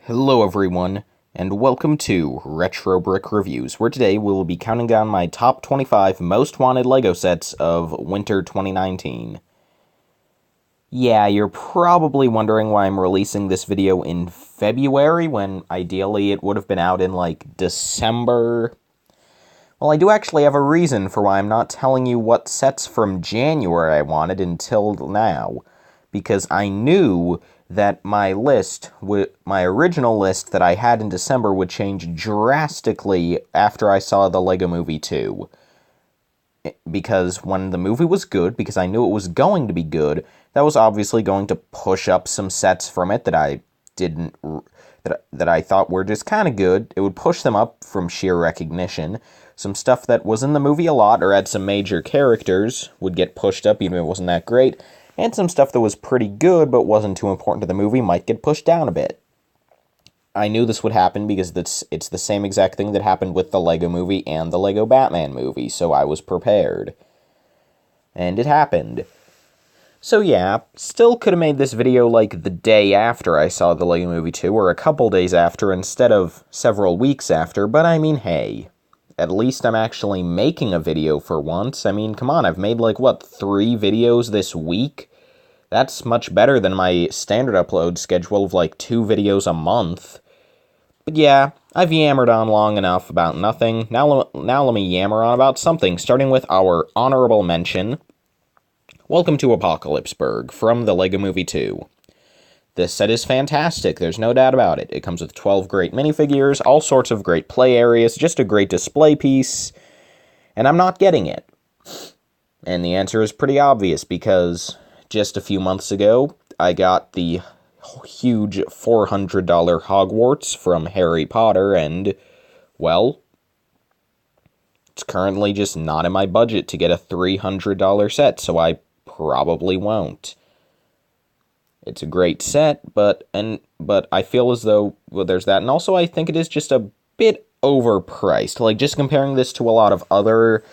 Hello everyone, and welcome to Retro Brick Reviews, where today we will be counting down my top 25 most wanted LEGO sets of winter 2019. Yeah, you're probably wondering why I'm releasing this video in February, when ideally it would have been out in, December. Well, I do actually have a reason for why I'm not telling you what sets from January I wanted until now, because I knew that my original list that I had in December would change drastically after I saw the Lego Movie 2. Because when the movie was good, because I knew it was going to be good, that was obviously going to push up some sets from it that I didn't that I thought were just kind of good. It would push them up from sheer recognition. Some stuff that was in the movie a lot or had some major characters would get pushed up even if it wasn't that great. And some stuff that was pretty good but wasn't too important to the movie might get pushed down a bit. I knew this would happen because it's the same exact thing that happened with the Lego Movie and the Lego Batman movie, so I was prepared. And it happened. So yeah, still could have made this video the day after I saw the Lego Movie 2, or a couple days after instead of several weeks after, but I mean, hey. At least I'm actually making a video for once. I mean, come on, I've made 3 videos this week? That's much better than my standard upload schedule of 2 videos a month. But yeah, I've yammered on long enough about nothing. Now let me yammer on about something, starting with our honorable mention. Welcome to Apocalypseburg from the Lego Movie 2. This set is fantastic, there's no doubt about it. It comes with 12 great minifigures, all sorts of great play areas, just a great display piece, and I'm not getting it. And the answer is pretty obvious, because just a few months ago, I got the huge $400 Hogwarts from Harry Potter, and, well, it's currently just not in my budget to get a $300 set, so I probably won't. It's a great set, but I feel as though, well, there's that, and also I think it is just a bit overpriced. Just comparing this to a lot of other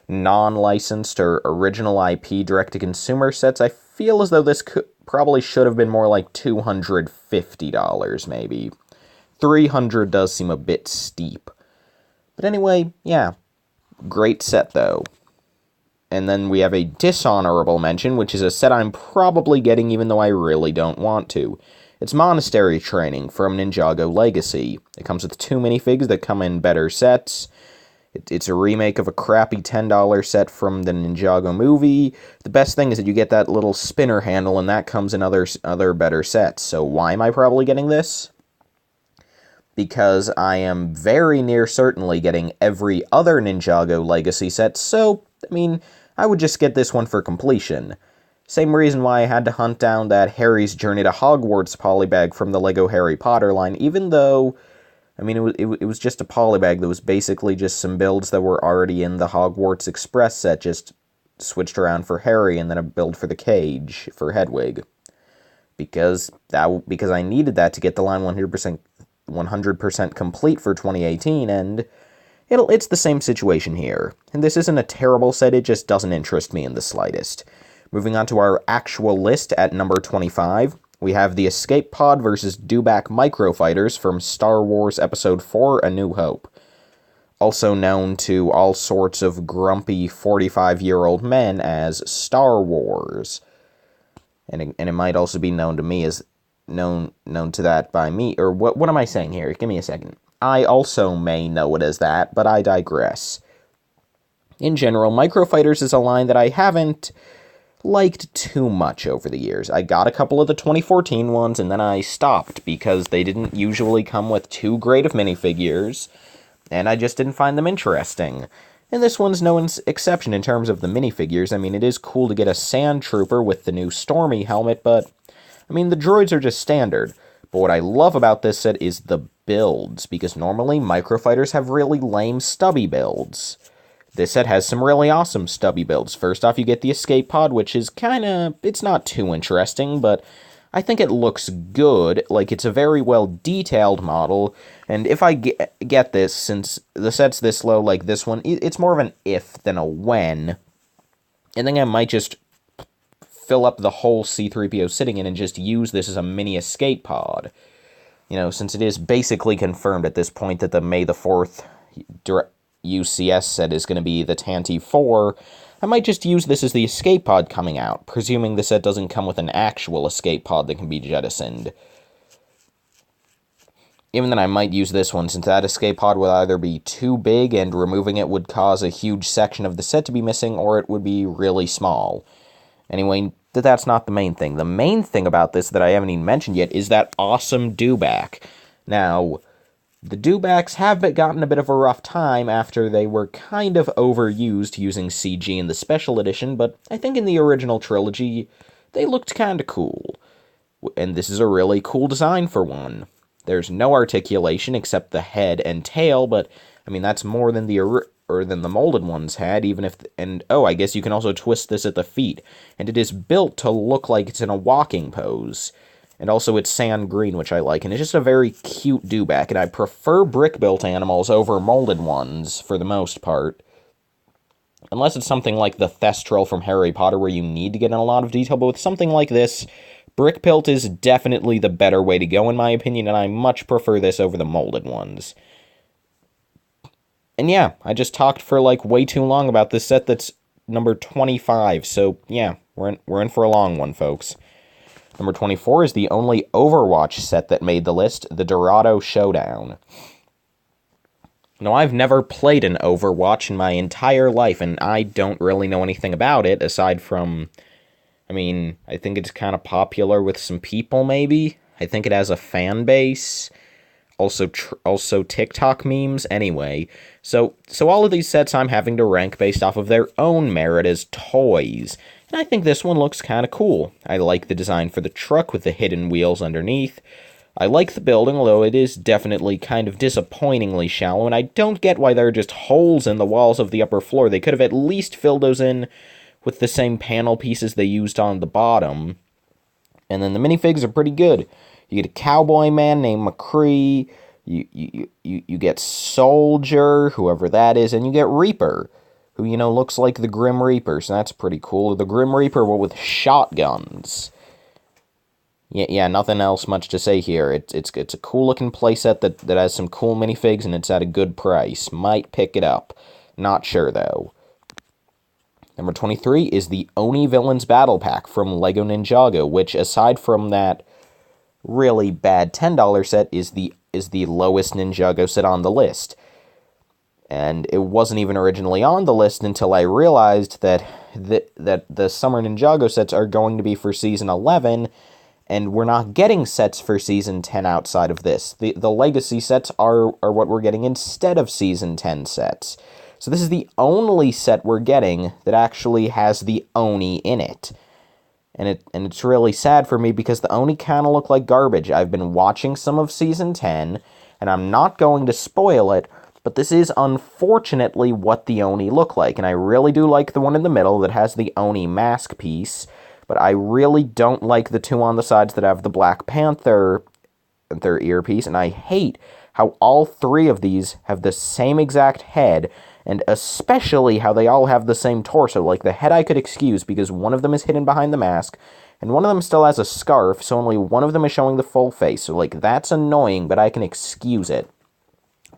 non-licensed or original IP direct-to-consumer sets, I feel as though this probably should have been more like $250, maybe. $300 does seem a bit steep. But anyway, yeah, great set, though. And then we have a dishonorable mention, which is a set I'm probably getting even though I really don't want to. It's Monastery Training from Ninjago Legacy. It comes with 2 minifigs that come in better sets. It's a remake of a crappy $10 set from the Ninjago movie. The best thing is that you get that little spinner handle, and that comes in other better sets. So why am I probably getting this? Because I am very near certainly getting every other Ninjago Legacy set, so, I mean, I would just get this one for completion. Same reason why I had to hunt down that Harry's Journey to Hogwarts polybag from the LEGO Harry Potter line, even though, I mean, it was just a polybag that was basically just some builds that were already in the Hogwarts Express set, just switched around for Harry, and then a build for the cage for Hedwig. Because I needed that to get the line 100% complete for 2018, and it's the same situation here. And this isn't a terrible set, it just doesn't interest me in the slightest. Moving on to our actual list at number 25, we have the Escape Pod vs. Dewback Microfighters from Star Wars Episode 4: A New Hope. Also known to all sorts of grumpy 45-year-old men as Star Wars. And it might also be known to me as known to that by me, or what am I saying here? Give me a second. I also may know it as that, but I digress. In general, Microfighters is a line that I haven't liked too much over the years. I got a couple of the 2014 ones, and then I stopped, because they didn't usually come with too great of minifigures, and I just didn't find them interesting. And this one's no exception in terms of the minifigures. I mean, it is cool to get a Sand Trooper with the new Stormy helmet, but, I mean, the droids are just standard. But what I love about this set is the builds, because normally Microfighters have really lame stubby builds. This set has some really awesome stubby builds. First off, you get the Escape Pod, which is it's not too interesting, but I think it looks good. It's a very well detailed model, and if I get this, since the set's this low like this one, it's more of an if than a when. And then I might just fill up the whole C-3PO sitting in and just use this as a mini escape pod. since it is basically confirmed at this point that the May the 4th UCS set is going to be the Tanty 4, I might just use this as the escape pod coming out, presuming the set doesn't come with an actual escape pod that can be jettisoned. Even then, I might use this one, since that escape pod would either be too big and removing it would cause a huge section of the set to be missing, or it would be really small. Anyway, that's not the main thing. The main thing about this that I haven't even mentioned yet is that awesome dewback. Now, the dewbacks have gotten a bit of a rough time after they were kind of overused using CG in the special edition, but I think in the original trilogy, they looked kind of cool. And this is a really cool design for one. There's no articulation except the head and tail, but, that's more than than the molded ones had, even if... I guess you can also twist this at the feet. And it is built to look like it's in a walking pose. And also it's sand green, which I like, and it's just a very cute dewback, and I prefer brick-built animals over molded ones, for the most part. Unless it's something like the Thestral from Harry Potter, where you need to get in a lot of detail, but with something like this, brick-built is definitely the better way to go, in my opinion, and I much prefer this over the molded ones. And yeah, I just talked for, way too long about this set that's number 25, so yeah, we're in for a long one, folks. Number 24 is the only Overwatch set that made the list, the Dorado Showdown. Now, I've never played an Overwatch in my entire life, and I don't really know anything about it, aside from, I think it's kind of popular with some people, maybe? I think it has a fan base. Also TikTok memes, anyway. So all of these sets I'm having to rank based off of their own merit as toys. And I think this one looks kind of cool. I like the design for the truck with the hidden wheels underneath. I like the building, although it is definitely kind of disappointingly shallow, and I don't get why there are just holes in the walls of the upper floor. They could have at least filled those in with the same panel pieces they used on the bottom. And then the minifigs are pretty good. You get a cowboy man named McCree, you get Soldier, whoever that is, and you get Reaper, who, looks like the Grim Reaper, so that's pretty cool. The Grim Reaper, but with shotguns. Yeah, nothing else much to say here. It's a cool-looking playset that has some cool minifigs, and it's at a good price. Might pick it up. Not sure, though. Number 23 is the Oni Villains Battle Pack from LEGO Ninjago, which, aside from that really bad $10 set, is the lowest Ninjago set on the list. And it wasn't even originally on the list until I realized that the Summer Ninjago sets are going to be for Season 11, and we're not getting sets for Season 10 outside of this. The Legacy sets are what we're getting instead of Season 10 sets. So this is the only set we're getting that actually has the Oni in it. And it's really sad for me because the Oni kind of look like garbage. I've been watching some of Season 10, and I'm not going to spoil it, but this is unfortunately what the Oni look like, and I really do like the one in the middle that has the Oni mask piece, but I really don't like the two on the sides that have the Black Panther earpiece, and I hate how all three of these have the same exact head, and especially how they all have the same torso. Like, the head I could excuse because one of them is hidden behind the mask, and one of them still has a scarf, so only one of them is showing the full face. So, that's annoying, but I can excuse it.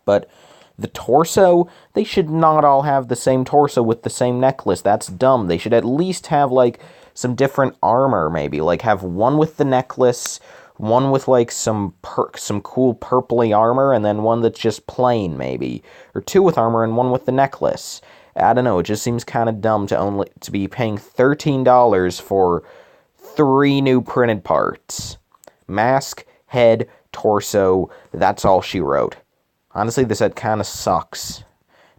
But the torso, they should not all have the same torso with the same necklace. That's dumb. They should at least have, some different armor, maybe. Have one with the necklace, one with, some cool purpley armor, and then one that's just plain, maybe. Or two with armor and one with the necklace. I don't know, it just seems kind of dumb to be paying $13 for 3 new printed parts. Mask, head, torso, that's all she wrote. Honestly, this set kind of sucks.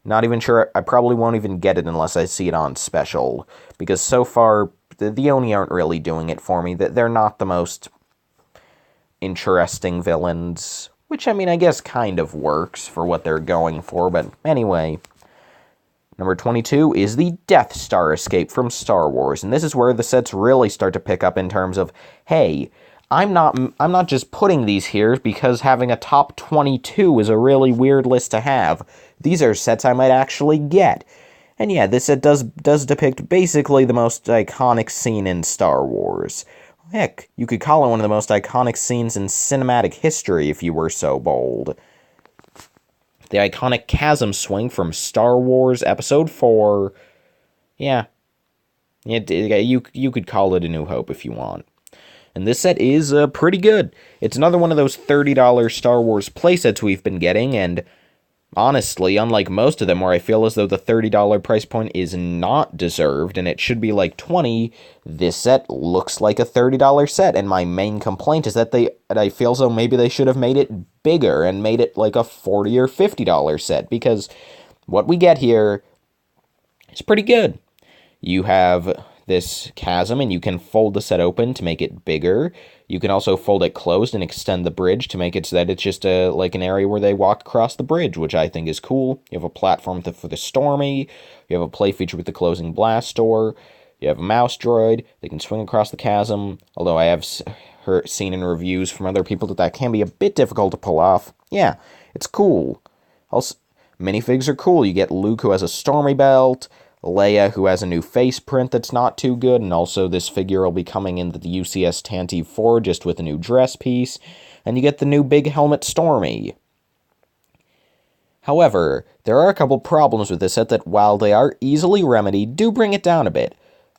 Not even sure, I probably won't even get it unless I see it on special. Because so far, the Oni aren't really doing it for me. They're not the most interesting villains. Which, I guess kind of works for what they're going for, but anyway. Number 22 is the Death Star Escape from Star Wars, and this is where the sets really start to pick up in terms of, hey, I'm not just putting these here because having a top 22 is a really weird list to have. These are sets I might actually get. And yeah, this set does depict basically the most iconic scene in Star Wars. Heck, you could call it one of the most iconic scenes in cinematic history if you were so bold. The iconic chasm swing from Star Wars Episode 4. Yeah, you could call it A New Hope if you want. And this set is pretty good. It's another one of those $30 Star Wars playsets we've been getting, and honestly, unlike most of them where I feel as though the $30 price point is not deserved and it should be like $20, this set looks like a $30 set, and my main complaint is that I feel as though maybe they should have made it bigger and made it like a $40 or $50 set, because what we get here is pretty good. You have this chasm, and you can fold the set open to make it bigger. You can also fold it closed and extend the bridge to make it so that it's just like an area where they walk across the bridge, which I think is cool. You have a platform for the Stormy. You have a play feature with the closing blast door. You have a mouse droid. They can swing across the chasm, although I have seen in reviews from other people that can be a bit difficult to pull off. Yeah, it's cool. Also, minifigs are cool. You get Luke, who has a Stormy belt, Leia, who has a new face print that's not too good, and also this figure will be coming in the UCS Tantive 4 just with a new dress piece, and you get the new big helmet Stormy. However, there are a couple problems with this set that, while they are easily remedied, do bring it down a bit.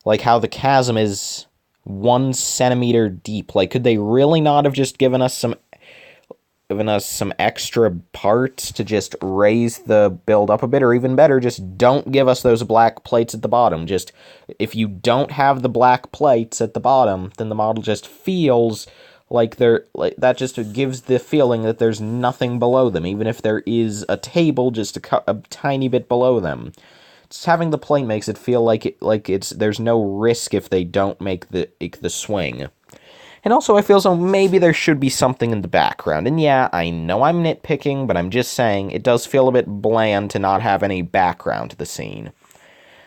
Like how the chasm is 1 centimeter deep. Like, could they really not have just given us some extra parts to just raise the build up a bit, or even better, just don't give us those black plates at the bottom. Just, if you don't have the black plates at the bottom, then the model just feels like that just gives the feeling that there's nothing below them, even if there is a table just a tiny bit below them. Just having the plate makes it feel like there's no risk if they don't make the swing. And also, I feel so maybe there should be something in the background. And yeah, I know I'm nitpicking, but I'm just saying, it does feel a bit bland to not have any background to the scene.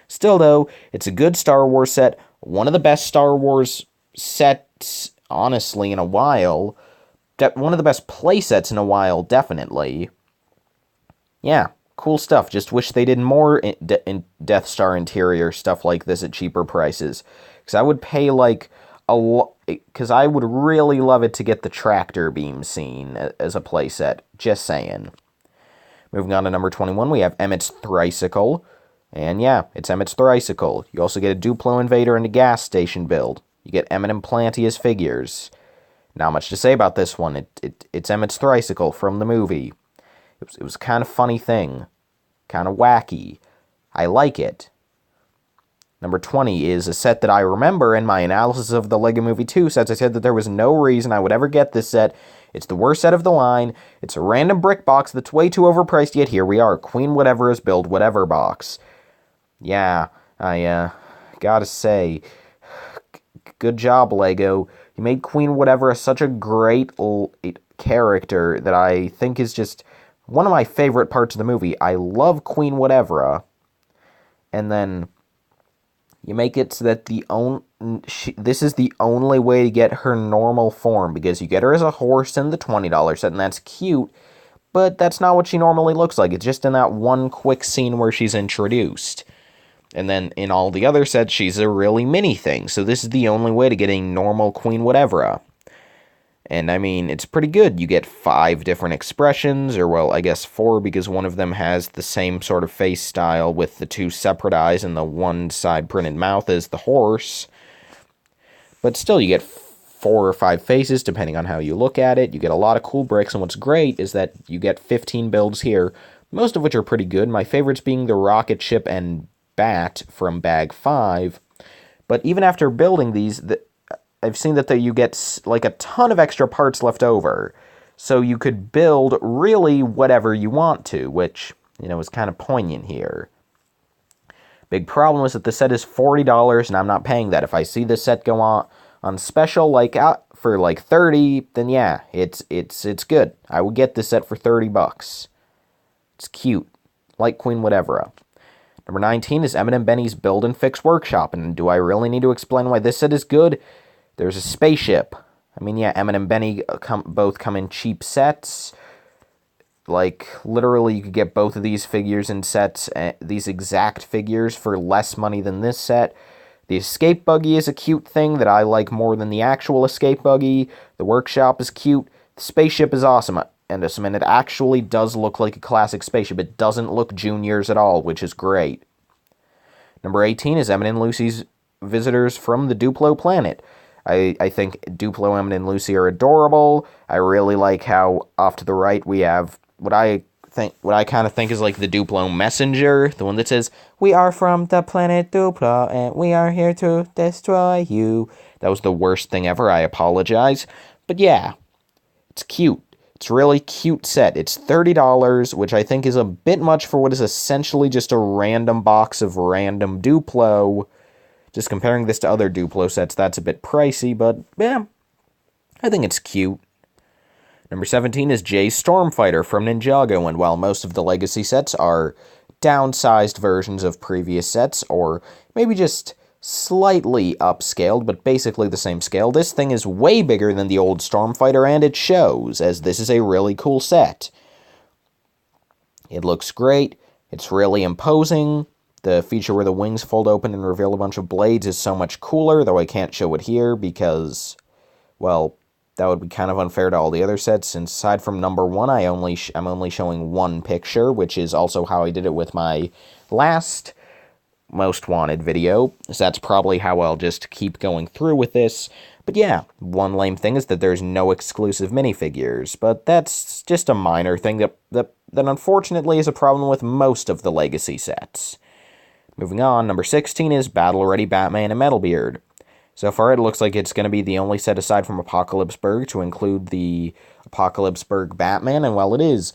Still, though, it's a good Star Wars set, one of the best Star Wars sets, honestly, in a while. One of the best play sets in a while, definitely. Yeah, cool stuff. Just wish they did more in Death Star interior stuff like this at cheaper prices. Because I would pay, like, because I would really love it to get the tractor beam scene as a playset. Just saying. Moving on to number 21, we have Emmett's Thricycle. And yeah, it's Emmett's Thricycle. You also get a Duplo Invader and a gas station build. You get Emmett and Planty as figures. Not much to say about this one. It's Emmett's Thricycle from the movie. It was a kind of funny thing. Kind of wacky. I like it. Number 20 is a set that I remember in my analysis of the LEGO Movie 2 sets. I said that there was no reason I would ever get this set. It's the worst set of the line. It's a random brick box that's way too overpriced, yet here we are. Queen Whatever's Build Whatever box. Yeah, I gotta say, good job, LEGO. You made Queen Whatever such a great character that I think is just one of my favorite parts of the movie. I love Queen Whatever. And then you make it so that this is the only way to get her normal form, because you get her as a horse in the $20 set, and that's cute, but that's not what she normally looks like. It's just in that one quick scene where she's introduced. And then in all the other sets, she's a really mini thing, so this is the only way to get a normal Queen Whatever. And I mean, it's pretty good. You get 5 different expressions, or well, I guess 4, because one of them has the same sort of face style with the 2 separate eyes and the one side printed mouth as the horse. But still, you get 4 or 5 faces, depending on how you look at it. You get a lot of cool bricks, and what's great is that you get 15 builds here, most of which are pretty good. My favorites being the rocket ship and bat from Bag 5. But even after building these, I've seen that you get like a ton of extra parts left over, so you could build really whatever you want to, which, is kind of poignant here. Big problem is that the set is $40, and I'm not paying that. If I see this set go on special, like out for like $30, then yeah, it's good. I would get this set for $30. It's cute, like Queen Whatever. Number 19 is Emmett and Benny's Build and Fix Workshop, and do I really need to explain why this set is good? There's a spaceship. I mean, yeah, Emmett and Benny both come in cheap sets. Like, literally, you could get both of these figures in sets, these exact figures, for less money than this set. The escape buggy is a cute thing that I like more than the actual escape buggy. The workshop is cute. The spaceship is awesome. And it actually does look like a classic spaceship. It doesn't look Junior's at all, which is great. Number 18 is Emmett and Lucy's Visitors from the Duplo Planet. I think Duplo, Emmett, and Lucy are adorable. I really like how off to the right we have what I kind of think is like the Duplo messenger, the one that says, "We are from the planet Duplo, and we are here to destroy you." That was the worst thing ever, I apologize. But yeah, it's cute. It's a really cute set. It's $30, which I think is a bit much for what is essentially just a random box of random Duplo. Just comparing this to other Duplo sets, that's a bit pricey, but yeah, I think it's cute. Number 17 is Jay's Stormfighter from Ninjago, and while most of the Legacy sets are downsized versions of previous sets, or maybe just slightly upscaled, but basically the same scale, this thing is way bigger than the old Stormfighter, and it shows, as this is a really cool set. It looks great, it's really imposing. The feature where the wings fold open and reveal a bunch of blades is so much cooler, though I can't show it here because, well, that would be kind of unfair to all the other sets, since aside from number 1, I'm only showing one picture, which is also how I did it with my last Most Wanted video, so that's probably how I'll just keep going through with this. But yeah, one lame thing is that there's no exclusive minifigures, but that's just a minor thing that unfortunately is a problem with most of the Legacy sets. Moving on, number 16 is Battle Ready Batman and Metalbeard. So far, it looks like it's going to be the only set aside from Apocalypseburg to include the Apocalypseburg Batman, and while it is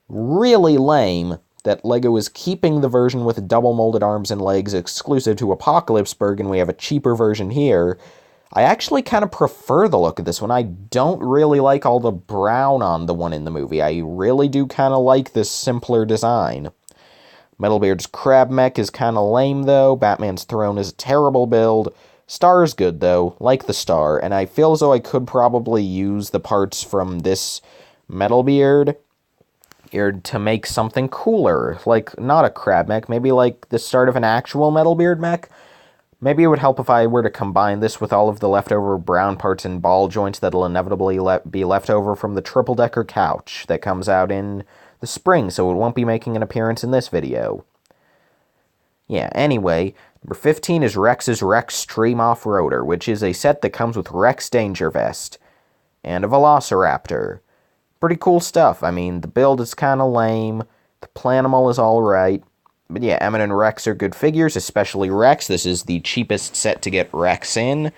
really lame that LEGO is keeping the version with double molded arms and legs exclusive to Apocalypseburg, and we have a cheaper version here, I actually kind of prefer the look of this one. I don't really like all the brown on the one in the movie. I really do kind of like this simpler design. Metalbeard's crab mech is kind of lame, though. Batman's throne is a terrible build. Star is good, though, like the Star, and I feel as though I could probably use the parts from this Metalbeard to make something cooler. Like, not a crab mech, maybe like the start of an actual Metalbeard mech. Maybe it would help if I were to combine this with all of the leftover brown parts and ball joints that'll inevitably be left over from the triple-decker couch that comes out in the spring, so it won't be making an appearance in this video. Yeah, anyway, number 15 is Rex's Rextreme Off-Roader, which is a set that comes with Rex Danger Vest and a Velociraptor. Pretty cool stuff. I mean, the build is kind of lame, the Planimal is alright, but yeah, Emmett and Rex are good figures, especially Rex. This is the cheapest set to get Rex in.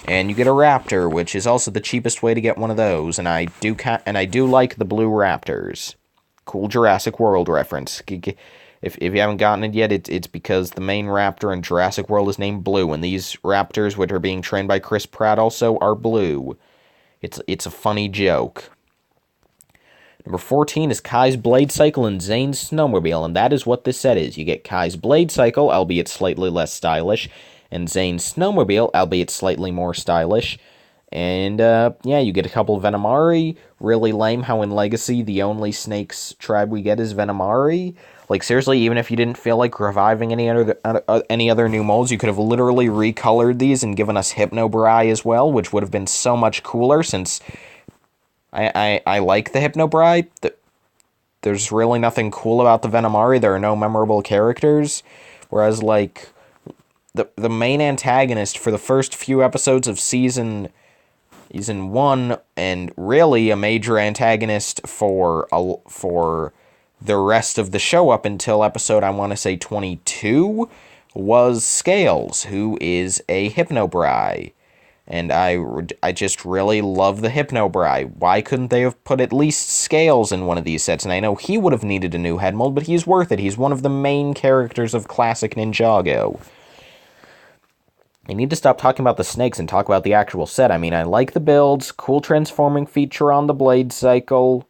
And you get a Raptor, which is also the cheapest way to get one of those, and I do like the blue Raptors. Cool Jurassic World reference. If you haven't gotten it yet, it's because the main raptor in Jurassic World is named Blue, and these raptors, which are being trained by Chris Pratt, also are blue. It's a funny joke. Number 14 is Kai's Blade Cycle and Zane's Snowmobile, and that is what this set is. You get Kai's Blade Cycle, albeit slightly less stylish, and Zane's Snowmobile, albeit slightly more stylish. And, yeah, you get a couple of Venomari. Really lame how in Legacy the only Snakes tribe we get is Venomari. Like, seriously, even if you didn't feel like reviving any other new molds, you could have literally recolored these and given us Hypnobrai as well, which would have been so much cooler, since I like the Hypnobrai. There's really nothing cool about the Venomari. There are no memorable characters. Whereas, like, the main antagonist for the first few episodes of Season 1, and really a major antagonist for the rest of the show up until episode, I want to say 22, was Scales, who is a Hypnobrai. And I just really love the Hypnobrai. Why couldn't they have put at least Scales in one of these sets? And I know he would have needed a new head mold, but he's worth it. He's one of the main characters of classic Ninjago. I need to stop talking about the snakes and talk about the actual set. I mean, I like the builds, cool transforming feature on the blade cycle.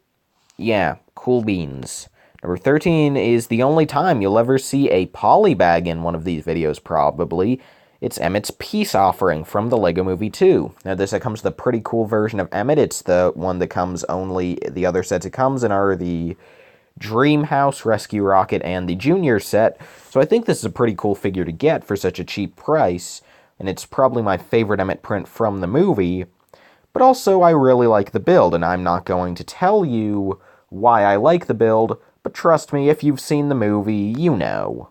Yeah, cool beans. Number 13 is the only time you'll ever see a polybag in one of these videos, probably. It's Emmett's Peace Offering from the Lego Movie 2. Now, this comes with a pretty cool version of Emmett. It's the one that comes only, the other sets it comes in are the Dreamhouse, Rescue Rocket, and the Junior set, so I think this is a pretty cool figure to get for such a cheap price, and it's probably my favorite Emmett print from the movie, but also I really like the build, and I'm not going to tell you why I like the build, but trust me, if you've seen the movie, you know.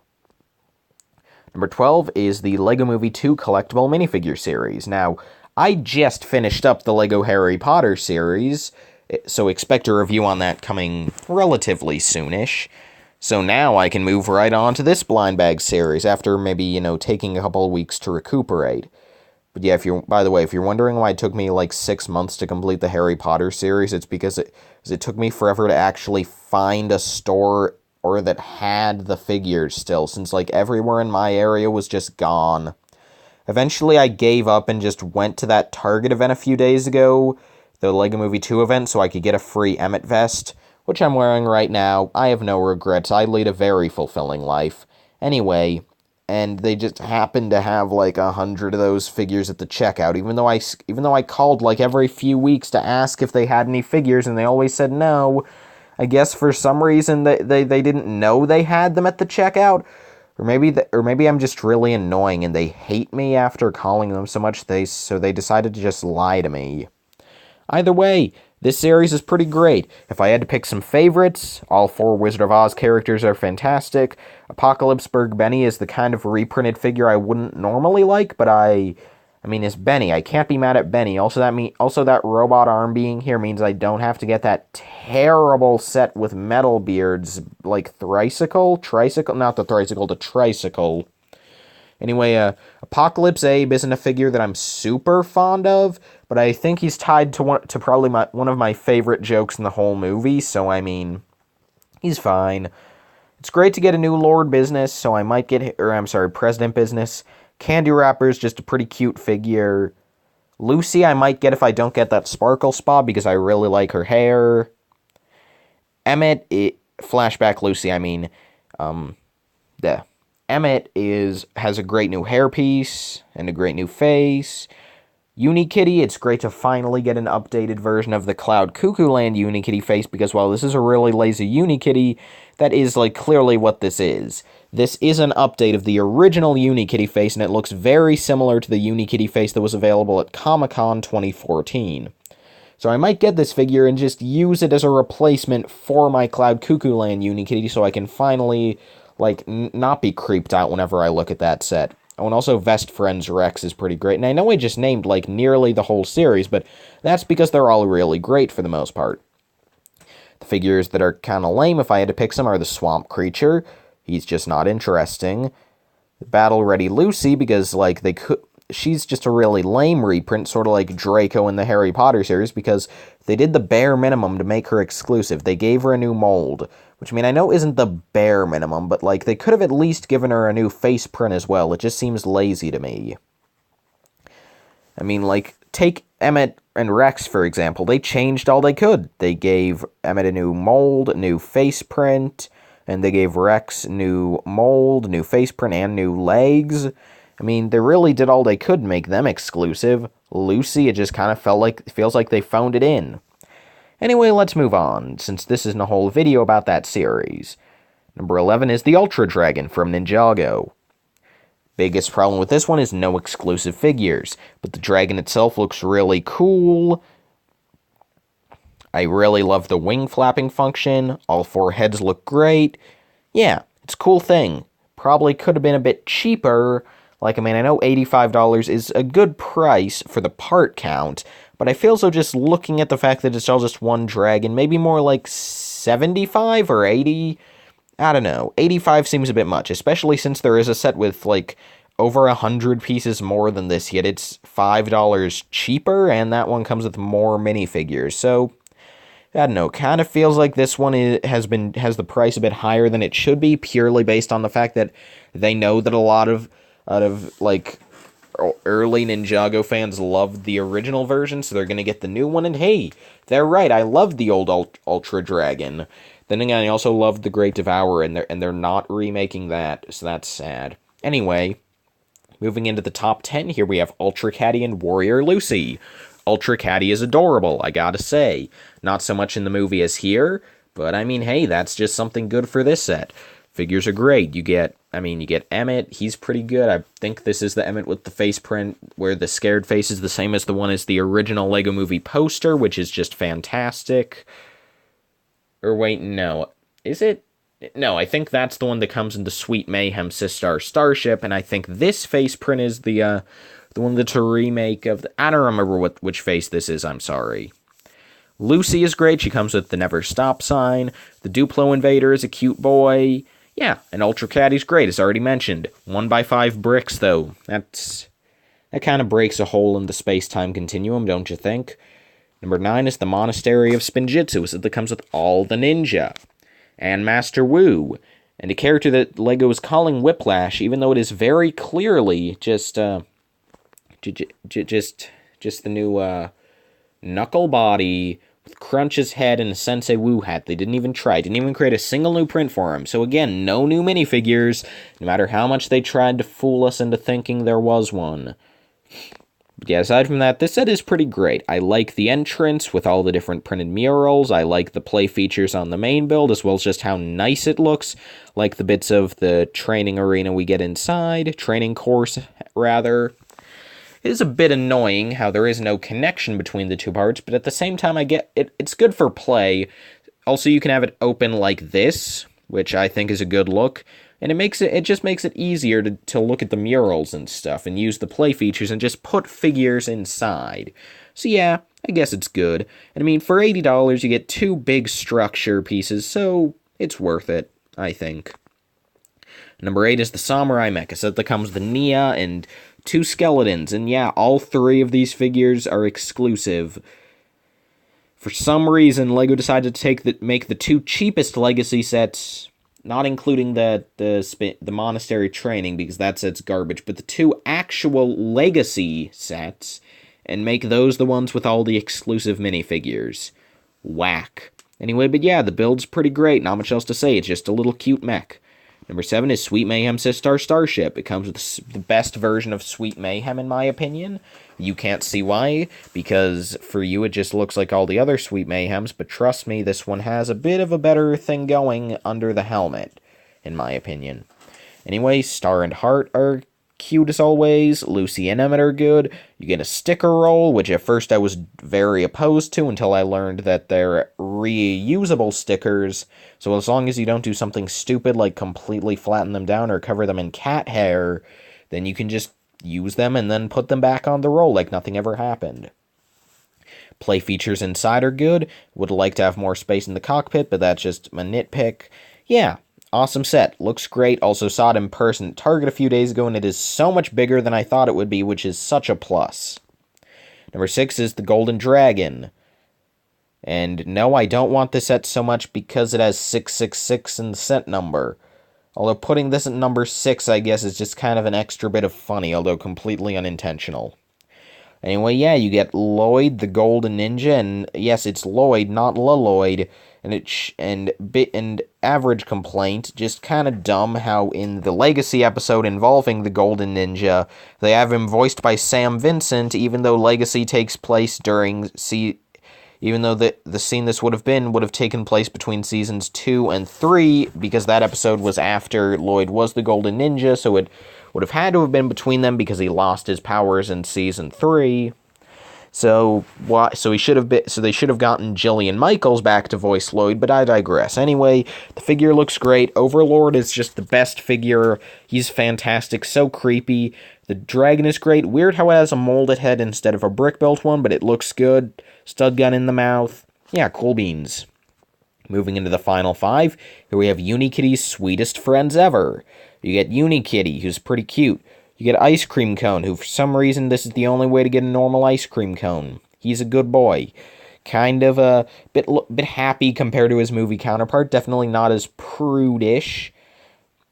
Number 12 is the LEGO Movie 2 collectible minifigure series. Now, I just finished up the LEGO Harry Potter series, so expect a review on that coming relatively soonish. So now I can move right on to this blind bag series after maybe, taking a couple of weeks to recuperate. But yeah, by the way, if you're wondering why it took me like 6 months to complete the Harry Potter series, it's because it took me forever to actually find a store or that had the figures still, since like everywhere in my area was just gone. Eventually I gave up and just went to that Target event a few days ago, the LEGO Movie 2 event, so I could get a free Emmett vest, which I'm wearing right now. I have no regrets. I lead a very fulfilling life. Anyway, and they just happened to have like 100 of those figures at the checkout, even though I called like every few weeks to ask if they had any figures, and they always said no. I guess for some reason they didn't know they had them at the checkout. Or maybe I'm just really annoying and they hate me after calling them so much, so they decided to just lie to me. Either way, this series is pretty great. If I had to pick some favorites, all 4 Wizard of Oz characters are fantastic. Apocalypseburg Benny is the kind of reprinted figure I wouldn't normally like, but I mean, it's Benny. I can't be mad at Benny. Also, that robot arm being here means I don't have to get that terrible set with Metal Beards, like Tricycle, not the Tricycle, the Tricycle. Anyway, Apocalypse Abe isn't a figure that I'm super fond of, but I think he's tied to probably one of my favorite jokes in the whole movie, so I mean, he's fine. It's great to get a new Lord Business, so I might get, President Business. Candy Wrapper's just a pretty cute figure. Lucy I might get if I don't get that Sparkle Spa, because I really like her hair. Emmett, Flashback Lucy, Emmett has a great new hairpiece and a great new face. Unikitty, it's great to finally get an updated version of the Cloud Cuckoo Land Unikitty face, because while this is a really lazy Unikitty, that is like clearly what this is. This is an update of the original Unikitty face, and it looks very similar to the Unikitty face that was available at Comic-Con 2014. So I might get this figure and just use it as a replacement for my Cloud Cuckoo Land Unikitty, so I can finally not be creeped out whenever I look at that set. Oh, and also Vest Friends Rex is pretty great, and I know I just named nearly the whole series, but that's because they're all really great for the most part. The figures that are kind of lame, if I had to pick some, are the Swamp Creature. He's just not interesting. The Battle Ready Lucy, because she's just a really lame reprint, sort of like Draco in the Harry Potter series, because they did the bare minimum to make her exclusive. They gave her a new mold, which I know isn't the bare minimum, but they could have at least given her a new face print as well. It just seems lazy to me. Take Emmett and Rex, for example. They changed all they could. They gave Emmett a new mold, new face print, and they gave Rex new mold, new face print, and new legs. They really did all they could to make them exclusive. Lucy, it just kind of feels like they phoned it in. Anyway, let's move on, since this isn't a whole video about that series. Number 11 is the Ultra Dragon from Ninjago. Biggest problem with this one is no exclusive figures, but the dragon itself looks really cool. I really love the wing flapping function. All 4 heads look great. Yeah, it's a cool thing. Probably could have been a bit cheaper. I know $85 is a good price for the part count, but I feel so just looking at the fact that it's all just one dragon, maybe more like 75 or 80. I don't know. 85 seems a bit much, especially since there is a set with over 100 pieces more than this, yet it's $5 cheaper, and that one comes with more minifigures. So I don't know, kind of feels like this one has the price a bit higher than it should be, purely based on the fact that they know that a lot of early Ninjago fans loved the original version, so they're going to get the new one, and hey, they're right, I loved the old Ultra Dragon. Then again, I also loved the Great Devourer, and they're not remaking that, so that's sad. Anyway, moving into the top 10, here we have Ultra Caddy and Warrior Lucy. Ultra Caddy is adorable, I gotta say. Not so much in the movie as here, But I mean, hey, that's just something good for this set. Figures are great. You get Emmett. He's pretty good. I think this is the Emmett with the face print where the scared face is the same as the one as the original Lego Movie poster, which is just fantastic. Or wait, no. Is it? No, I think that's the one that comes in the Sweet Mayhem Sistar Starship, and I think this face print is the one that's a remake of I don't remember which face this is, I'm sorry. Lucy is great. She comes with the Never Stop sign. The Duplo Invader is a cute boy. Yeah, and Ultra Caddy's great, as already mentioned. 1x5 bricks, though. That kind of breaks a hole in the space-time continuum, don't you think? Number 9 is the Monastery of Spinjitzu, that comes with all the ninja. And Master Wu. And a character that LEGO is calling Whiplash, even though it is very clearly just the new, Knuckle body with Crunch's head and a Sensei Wu hat. They didn't even try. Didn't even create a single new print for him. So again, no new minifigures, no matter how much they tried to fool us into thinking there was one. But yeah, aside from that, this set is pretty great. I like the entrance with all the different printed murals. I like the play features on the main build, as well as just how nice it looks. Like the bits of the training arena we get inside. Training course, rather. It is a bit annoying how there is no connection between the two parts, but at the same time, I get it. It's good for play. Also, you can have it open like this, which I think is a good look, and it just makes it easier to look at the murals and stuff and use the play features and just put figures inside. So yeah, I guess it's good. And I mean, for $80, you get 2 big structure pieces, so it's worth it, I think. Number 8 is the Samurai Mecha set that comes with Nia and 2 skeletons, and yeah, all 3 of these figures are exclusive. For some reason, LEGO decided to make the 2 cheapest Legacy sets, not including the Monastery Training, because that set's garbage, but the 2 actual Legacy sets, and make those the ones with all the exclusive minifigures. Whack. Anyway, but yeah, the build's pretty great, not much else to say, it's just a little cute mech. Number 7 is Sweet Mayhem Sistar Starship. It comes with the best version of Sweet Mayhem, in my opinion. You can't see why, because for you it just looks like all the other Sweet Mayhems, but trust me, this one has a bit of a better thing going under the helmet, in my opinion. Anyway, Star and Heart are cute as always. Lucy and Emmett are good. You get a sticker roll, which at first I was very opposed to until I learned that they're reusable stickers. So as long as you don't do something stupid like completely flatten them down or cover them in cat hair, then you can just use them and then put them back on the roll like nothing ever happened. Play features inside are good. Would like to have more space in the cockpit, but that's just a nitpick. Yeah. Awesome set. Looks great. Also saw it in person at Target a few days ago, and it is so much bigger than I thought it would be, which is such a plus. Number 6 is the Golden Dragon. And no, I don't want this set so much because it has 666 in the set number. Although putting this at number 6, I guess, is just kind of an extra bit of funny, although completely unintentional. Anyway, yeah, you get Lloyd, the Golden Ninja, and yes, it's Lloyd, not Lloyd. And average complaint, just kind of dumb how in the Legacy episode involving the Golden Ninja, they have him voiced by Sam Vincent, even though Legacy takes place during even though the scene this would have taken place between seasons 2 and 3, because that episode was after Lloyd was the Golden Ninja, so it would have had to have been between them because he lost his powers in season 3. So they should have gotten Jillian Michaels back to voice Lloyd, but I digress. Anyway, the figure looks great. Overlord is just the best figure. He's fantastic, so creepy. The dragon is great. Weird how it has a molded head instead of a brick-built one, but it looks good. Stud gun in the mouth. Yeah, cool beans. Moving into the final 5, here we have Unikitty's Sweetest Friends Ever. You get Unikitty, who's pretty cute. You get Ice Cream Cone, who for some reason this is the only way to get a normal ice cream cone. He's a good boy. Kind of a bit happy compared to his movie counterpart. Definitely not as prudish.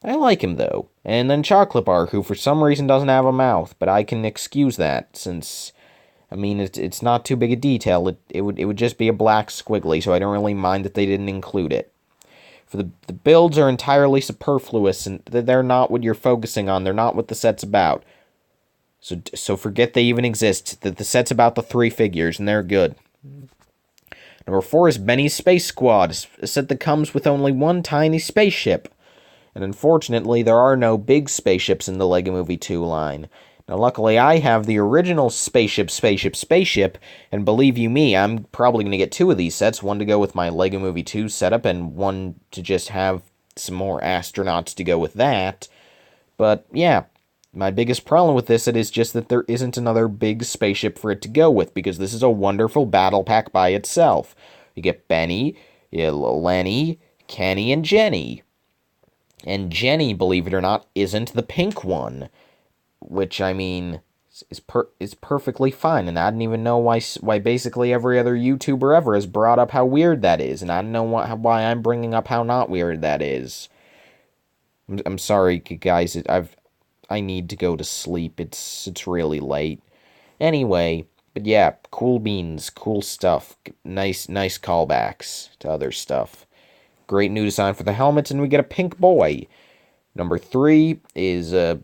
I like him, though. And then Chocolate Bar, who for some reason doesn't have a mouth, but I can excuse that, since, I mean, it's not too big a detail. It would just be a black squiggly, so I don't really mind that they didn't include it. For the builds are entirely superfluous, and they're not what you're focusing on. They're not what the set's about. So forget they even exist. The set's about the 3 figures, and they're good. Number 4 is Benny's Space Squad, a set that comes with only one tiny spaceship. And unfortunately, there are no big spaceships in the LEGO Movie 2 line. Now, luckily, I have the original spaceship, and believe you me, I'm probably going to get 2 of these sets, one to go with my LEGO Movie 2 setup, and one to just have some more astronauts to go with that. But, yeah, my biggest problem with this set is just that there isn't another big spaceship for it to go with, because this is a wonderful battle pack by itself. You get Benny, Lenny, Kenny, and Jenny. And Jenny, believe it or not, isn't the pink one, which, I mean, is perfectly fine, and I didn't even know why basically every other YouTuber ever has brought up how weird that is, and I don't know why I'm bringing up how not weird that is. I'm sorry, guys, I need to go to sleep, it's really late. Anyway, but yeah, cool beans, cool stuff, nice callbacks to other stuff. Great new design for the helmets, and we get a pink boy. Number 3 is the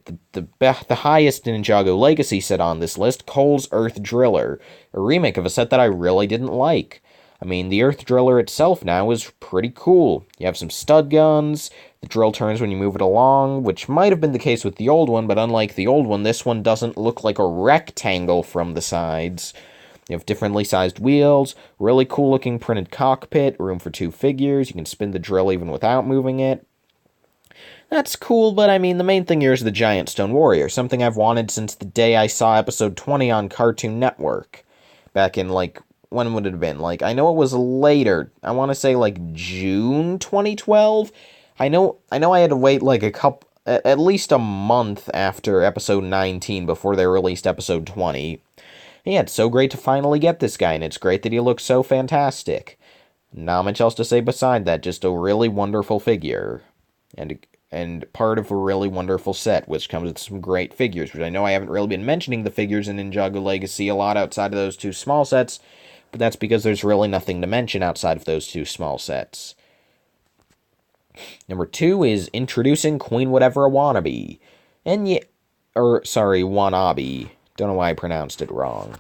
highest Ninjago Legacy set on this list, Cole's Earth Driller, a remake of a set that I really didn't like. I mean, the Earth Driller itself now is pretty cool. You have some stud guns, the drill turns when you move it along, which might have been the case with the old one, but unlike the old one, this one doesn't look like a rectangle from the sides. You have differently sized wheels, really cool looking printed cockpit, room for 2 figures, you can spin the drill even without moving it. That's cool, but I mean, the main thing here is the Giant Stone Warrior, something I've wanted since the day I saw episode 20 on Cartoon Network. Back in, when would it have been? I know it was later. I want to say, June 2012? I know I had to wait, at least a month after episode 19 before they released episode 20. Yeah, it's so great to finally get this guy, and it's great that he looks so fantastic. Not much else to say beside that, just a really wonderful figure. And part of a really wonderful set, which comes with some great figures, which I know I haven't really been mentioning the figures in Ninjago Legacy a lot outside of those 2 small sets, but that's because there's really nothing to mention outside of those 2 small sets. Number 2 is introducing Queen Whatever Wannabe. Wannabe. Don't know why I pronounced it wrong.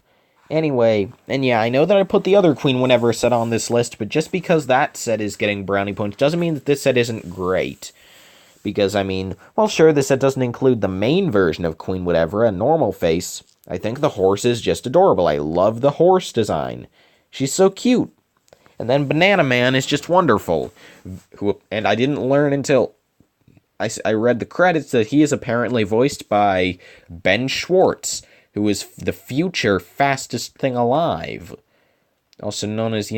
Anyway, and yeah, I know that I put the other Queen Whenever set on this list, but just because that set is getting brownie points doesn't mean that this set isn't great. Because, I mean, well, sure, this set doesn't include the main version of Queen Whatever, a normal face. I think the horse is just adorable. I love the horse design. She's so cute. And then Banana Man is just wonderful. And I didn't learn until I read the credits that he is apparently voiced by Ben Schwartz, who is the future fastest thing alive. Also known as,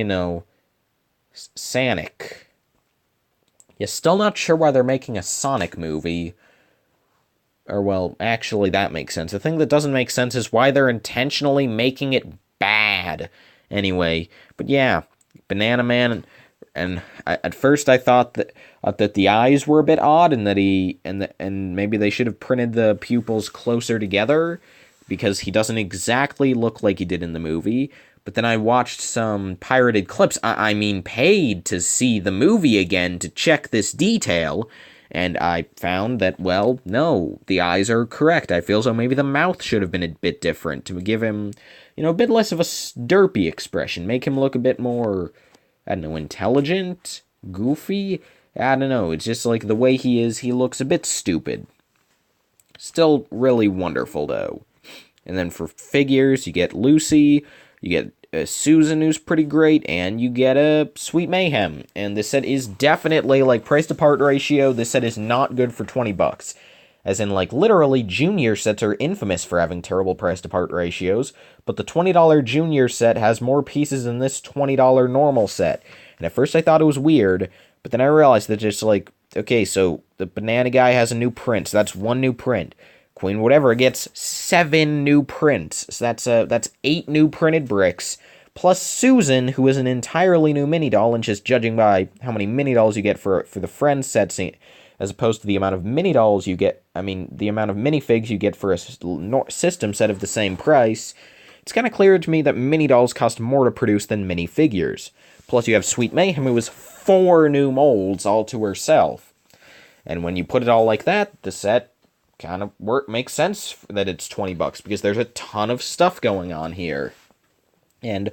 Sonic. Yeah, still not sure why they're making a Sonic movie. Or, well, actually, that makes sense. The thing that doesn't make sense is why they're intentionally making it bad. Anyway, but yeah, Banana Man, and at first I thought that the eyes were a bit odd, and that and maybe they should have printed the pupils closer together, because he doesn't exactly look like he did in the movie. But then I watched some pirated clips, I mean paid to see the movie again to check this detail, and I found that, well, no, the eyes are correct. I feel as though maybe the mouth should have been a bit different to give him, a bit less of a derpy expression, make him look a bit more, I don't know, intelligent, goofy, I don't know, it's just like the way he is, he looks a bit stupid. Still really wonderful, though. And then for figures, you get Lucy, you get Susan, who's pretty great, and you get a Sweet Mayhem. And this set is definitely, price to part ratio, this set is not good for $20. As in, literally, junior sets are infamous for having terrible price to part ratios, but the $20 junior set has more pieces than this $20 normal set. And at first I thought it was weird, but then I realized that just, okay, so the banana guy has a new print, so that's 1 new print. Queen Whatever gets 7 new prints, so that's 8 new printed bricks, plus Susan, who is an entirely new mini doll, and just judging by how many mini dolls you get for the Friends sets, as opposed to the amount of mini dolls you get, the amount of minifigs you get for a system set of the same price, it's kind of clear to me that mini dolls cost more to produce than minifigures. Plus you have Sweet Mayhem, who is 4 new molds all to herself. And when you put it all like that, the set kind of makes sense that it's $20, because there's a ton of stuff going on here. And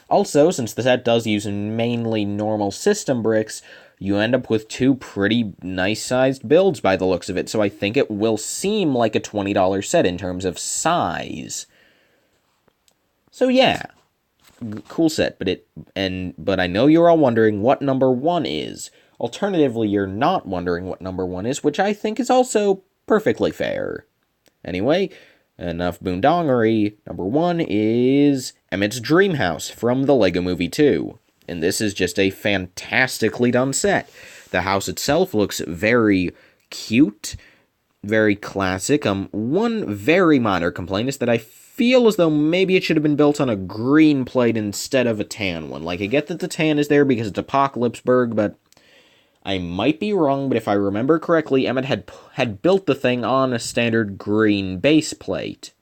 Also, since the set does use mainly normal system bricks, you end up with two pretty nice-sized builds by the looks of it, so I think it will seem like a $20 set in terms of size. So yeah, cool set, but I know you're all wondering what number 1 is. Alternatively, you're not wondering what number 1 is, which I think is also perfectly fair. Anyway, enough boondongery. Number 1 is Emmett's Dream House from the LEGO Movie 2. And this is just a fantastically done set. The house itself looks very cute, very classic. One very minor complaint is that I feel as though maybe it should have been built on a green plate instead of a tan one. Like, I get that the tan is there because it's Apocalypseburg, but I might be wrong, but if I remember correctly, Emmett had built the thing on a standard green base plate.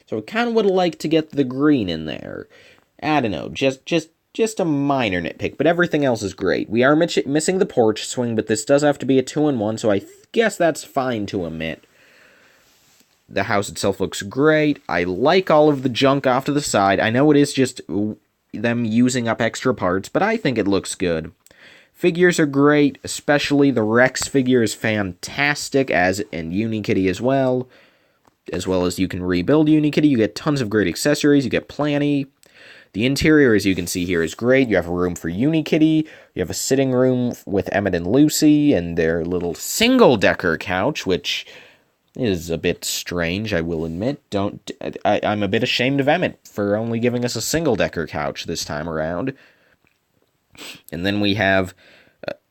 So I kind of would have liked to get the green in there. I don't know, just a minor nitpick, but everything else is great. We are missing the porch swing, but this does have to be a 2-in-1, so I guess that's fine to omit. The house itself looks great. I like all of the junk off to the side. I know it is just them using up extra parts, but I think it looks good. Figures are great, especially the Rex figure is fantastic, and Unikitty as well as you can rebuild Unikitty. You get tons of great accessories, you get plenty. The interior, as you can see here, is great. You have a room for Unikitty, you have a sitting room with Emmett and Lucy, and their little single-decker couch, which is a bit strange, I will admit. I'm a bit ashamed of Emmett for only giving us a single-decker couch this time around. And then we have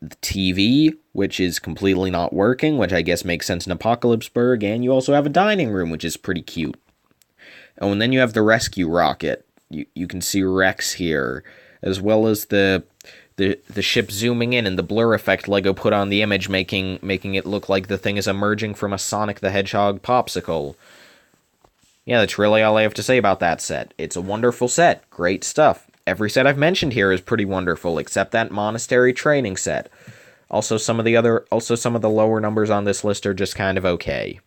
the TV, which is completely not working, which I guess makes sense in Apocalypseburg, and you also have a dining room, which is pretty cute. Oh, and then you have the rescue rocket. You can see Rex here, as well as the ship zooming in and the blur effect LEGO put on the image, making it look like the thing is emerging from a Sonic the Hedgehog popsicle. Yeah, that's really all I have to say about that set. It's a wonderful set. Great stuff. Every set I've mentioned here is pretty wonderful, except that Monastery training set. Also, some of the lower numbers on this list are just kind of okay.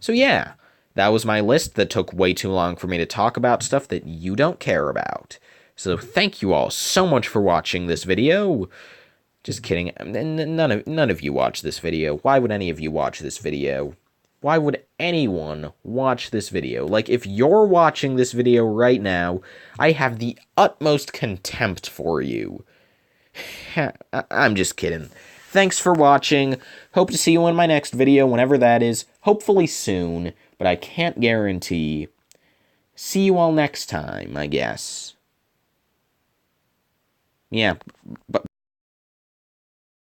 So yeah, that was my list that took way too long for me to talk about stuff that you don't care about. So thank you all so much for watching this video. Just kidding. None of you watch this video. Why would any of you watch this video? Why would anyone watch this video? Like, if you're watching this video right now, I have the utmost contempt for you. I'm just kidding. Thanks for watching. Hope to see you in my next video, whenever that is. Hopefully soon, but I can't guarantee. See you all next time, I guess. Yeah, but